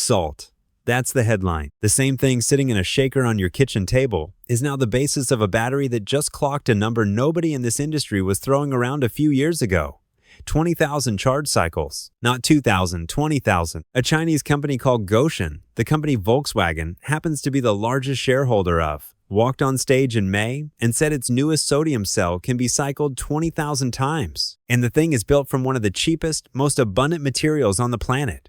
Salt. That's the headline. The same thing sitting in a shaker on your kitchen table is now the basis of a battery that just clocked a number nobody in this industry was throwing around a few years ago. 20,000 charge cycles. Not 2,000, 20,000. A Chinese company called Goshen, the company Volkswagen happens to be the largest shareholder of, walked on stage in May and said its newest sodium cell can be cycled 20,000 times. And the thing is built from one of the cheapest, most abundant materials on the planet.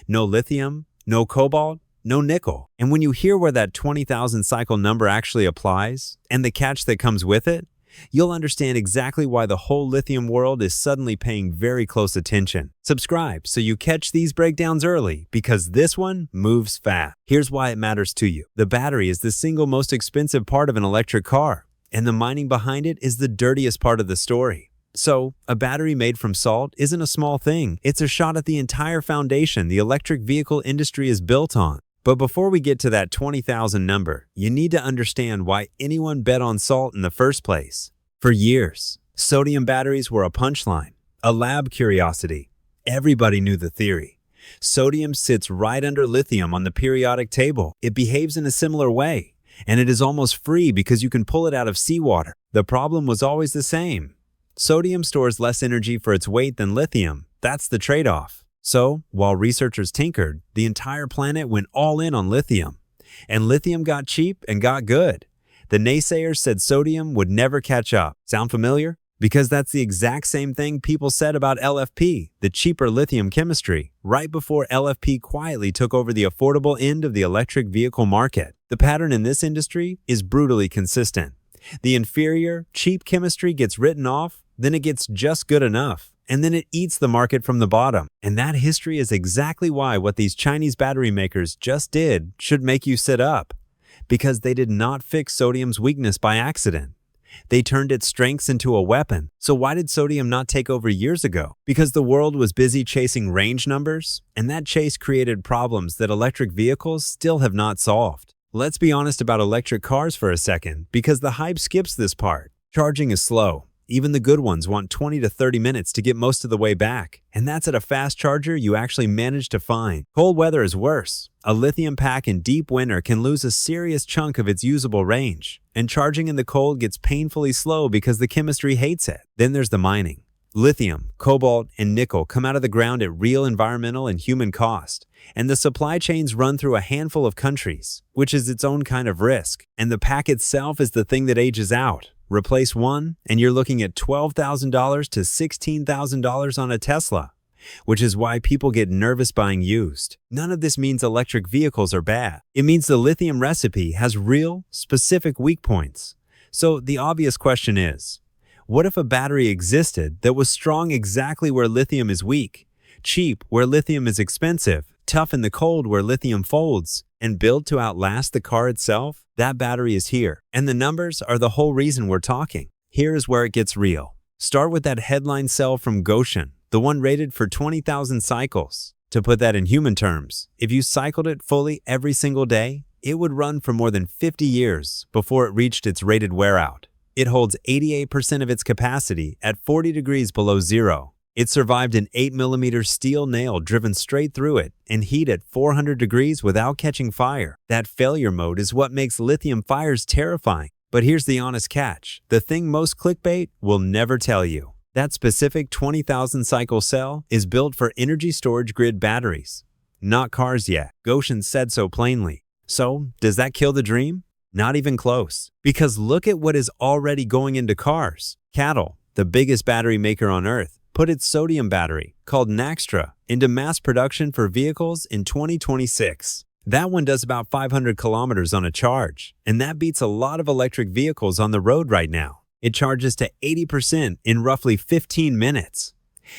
No lithium, no cobalt, no nickel. And when you hear where that 20,000 cycle number actually applies, and the catch that comes with it, you'll understand exactly why the whole lithium world is suddenly paying very close attention. Subscribe so you catch these breakdowns early, because this one moves fast. Here's why it matters to you. The battery is the single most expensive part of an electric car, and the mining behind it is the dirtiest part of the story. So, a battery made from salt isn't a small thing. It's a shot at the entire foundation the electric vehicle industry is built on. But before we get to that 20,000 number, you need to understand why anyone bet on salt in the first place. For years, sodium batteries were a punchline, a lab curiosity. Everybody knew the theory. Sodium sits right under lithium on the periodic table. It behaves in a similar way, and it is almost free because you can pull it out of seawater. The problem was always the same. Sodium stores less energy for its weight than lithium. That's the trade-off. So, while researchers tinkered, the entire planet went all in on lithium. And lithium got cheap and got good. The naysayers said sodium would never catch up. Sound familiar? Because that's the exact same thing people said about LFP, the cheaper lithium chemistry, right before LFP quietly took over the affordable end of the electric vehicle market. The pattern in this industry is brutally consistent. The inferior, cheap chemistry gets written off, then it gets just good enough, and then it eats the market from the bottom. And that history is exactly why what these Chinese battery makers just did should make you sit up. Because they did not fix sodium's weakness by accident. They turned its strengths into a weapon. So why did sodium not take over years ago? Because the world was busy chasing range numbers, and that chase created problems that electric vehicles still have not solved. Let's be honest about electric cars for a second, because the hype skips this part. Charging is slow. Even the good ones want 20 to 30 minutes to get most of the way back. And that's at a fast charger you actually manage to find. Cold weather is worse. A lithium pack in deep winter can lose a serious chunk of its usable range. And charging in the cold gets painfully slow because the chemistry hates it. Then there's the mining. Lithium, cobalt, and nickel come out of the ground at real environmental and human cost. And the supply chains run through a handful of countries, which is its own kind of risk. And the pack itself is the thing that ages out. Replace one, and you're looking at $12,000 to $16,000 on a Tesla, which is why people get nervous buying used. None of this means electric vehicles are bad. It means the lithium recipe has real, specific weak points. So the obvious question is, what if a battery existed that was strong exactly where lithium is weak, cheap where lithium is expensive, tough in the cold where lithium folds, and built to outlast the car itself? That battery is here, and the numbers are the whole reason we're talking. Here is where it gets real. Start with that headline cell from Goshen, the one rated for 20,000 cycles. To put that in human terms, if you cycled it fully every single day, it would run for more than 50 years before it reached its rated wear out. It holds 88% of its capacity at 40 degrees below zero. It survived an 8mm steel nail driven straight through it and heat at 400 degrees without catching fire. That failure mode is what makes lithium fires terrifying. But here's the honest catch. The thing most clickbait will never tell you. That specific 20,000 cycle cell is built for energy storage grid batteries. Not cars yet. Goshen said so plainly. So, does that kill the dream? Not even close. Because look at what is already going into cars. Cattle, the biggest battery maker on Earth, put its sodium battery, called Naxtra, into mass production for vehicles in 2026. That one does about 500 kilometers on a charge, and that beats a lot of electric vehicles on the road right now. It charges to 80% in roughly 15 minutes.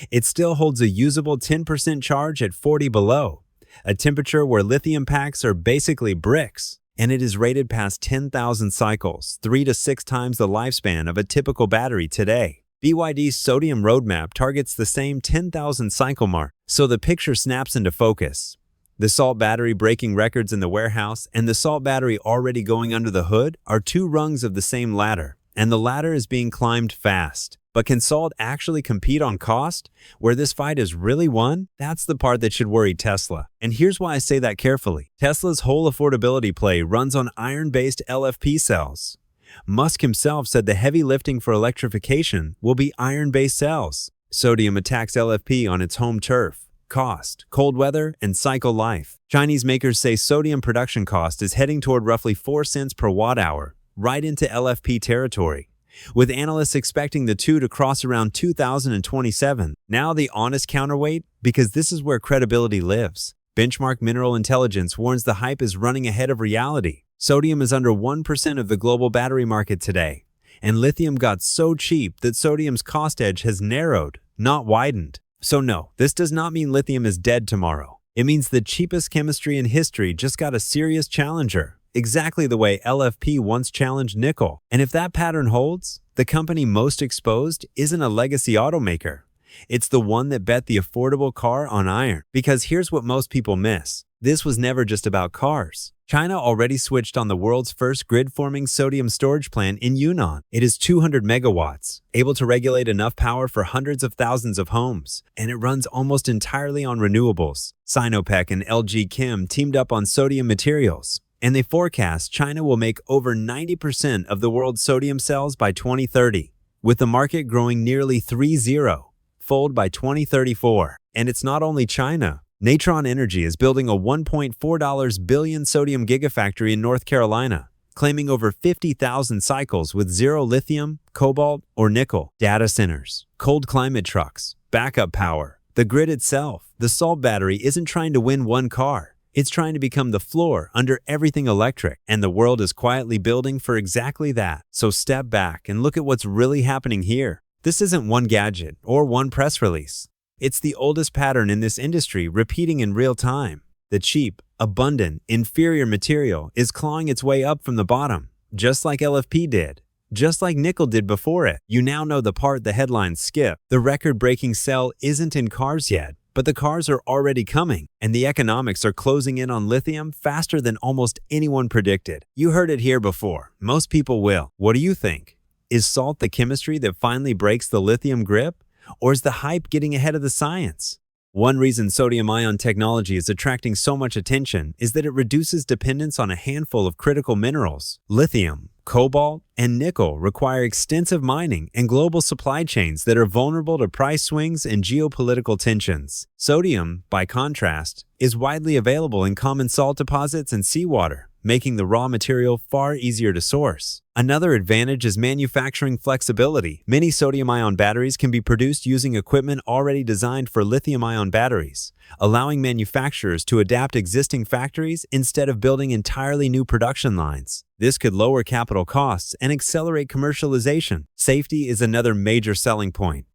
It still holds a usable 10% charge at 40 below, a temperature where lithium packs are basically bricks, and it is rated past 10,000 cycles, 3 to 6 times the lifespan of a typical battery today. BYD's sodium roadmap targets the same 10,000 cycle mark, so the picture snaps into focus. The salt battery breaking records in the warehouse and the salt battery already going under the hood are two rungs of the same ladder, and the ladder is being climbed fast. But can salt actually compete on cost? Where this fight is really won? That's the part that should worry Tesla. And here's why I say that carefully. Tesla's whole affordability play runs on iron-based LFP cells. Musk himself said the heavy lifting for electrification will be iron-based cells. Sodium attacks LFP on its home turf, cost, cold weather, and cycle life. Chinese makers say sodium production cost is heading toward roughly 4 cents per watt-hour, right into LFP territory, with analysts expecting the two to cross around 2027. Now the honest counterweight, because this is where credibility lives. Benchmark Mineral Intelligence warns the hype is running ahead of reality. Sodium is under 1% of the global battery market today, and lithium got so cheap that sodium's cost edge has narrowed, not widened. So no, this does not mean lithium is dead tomorrow. It means the cheapest chemistry in history just got a serious challenger, exactly the way LFP once challenged nickel. And if that pattern holds, the company most exposed isn't a legacy automaker. It's the one that bet the affordable car on iron. Because here's what most people miss. This was never just about cars. China already switched on the world's first grid-forming sodium storage plant in Yunnan. It is 200 megawatts, able to regulate enough power for hundreds of thousands of homes, and it runs almost entirely on renewables. Sinopec and LG Chem teamed up on sodium materials, and they forecast China will make over 90% of the world's sodium cells by 2030, with the market growing nearly 3-0-fold by 2034. And it's not only China. Natron Energy is building a $1.4 billion sodium gigafactory in North Carolina, claiming over 50,000 cycles with zero lithium, cobalt, or nickel. Data centers, cold climate trucks, backup power, the grid itself. The salt battery isn't trying to win one car. It's trying to become the floor under everything electric, and the world is quietly building for exactly that. So step back and look at what's really happening here. This isn't one gadget or one press release. It's the oldest pattern in this industry repeating in real time. The cheap, abundant, inferior material is clawing its way up from the bottom, just like LFP did, just like nickel did before it. You now know the part the headlines skip. The record-breaking cell isn't in cars yet, but the cars are already coming, and the economics are closing in on lithium faster than almost anyone predicted. You heard it here before. Most people will. What do you think? Is salt the chemistry that finally breaks the lithium grip? Or is the hype getting ahead of the science? One reason sodium-ion technology is attracting so much attention is that it reduces dependence on a handful of critical minerals. Lithium, cobalt, and nickel require extensive mining and global supply chains that are vulnerable to price swings and geopolitical tensions. Sodium, by contrast, is widely available in common salt deposits and seawater, making the raw material far easier to source. Another advantage is manufacturing flexibility. Many sodium-ion batteries can be produced using equipment already designed for lithium-ion batteries, allowing manufacturers to adapt existing factories instead of building entirely new production lines. This could lower capital costs and accelerate commercialization. Safety is another major selling point.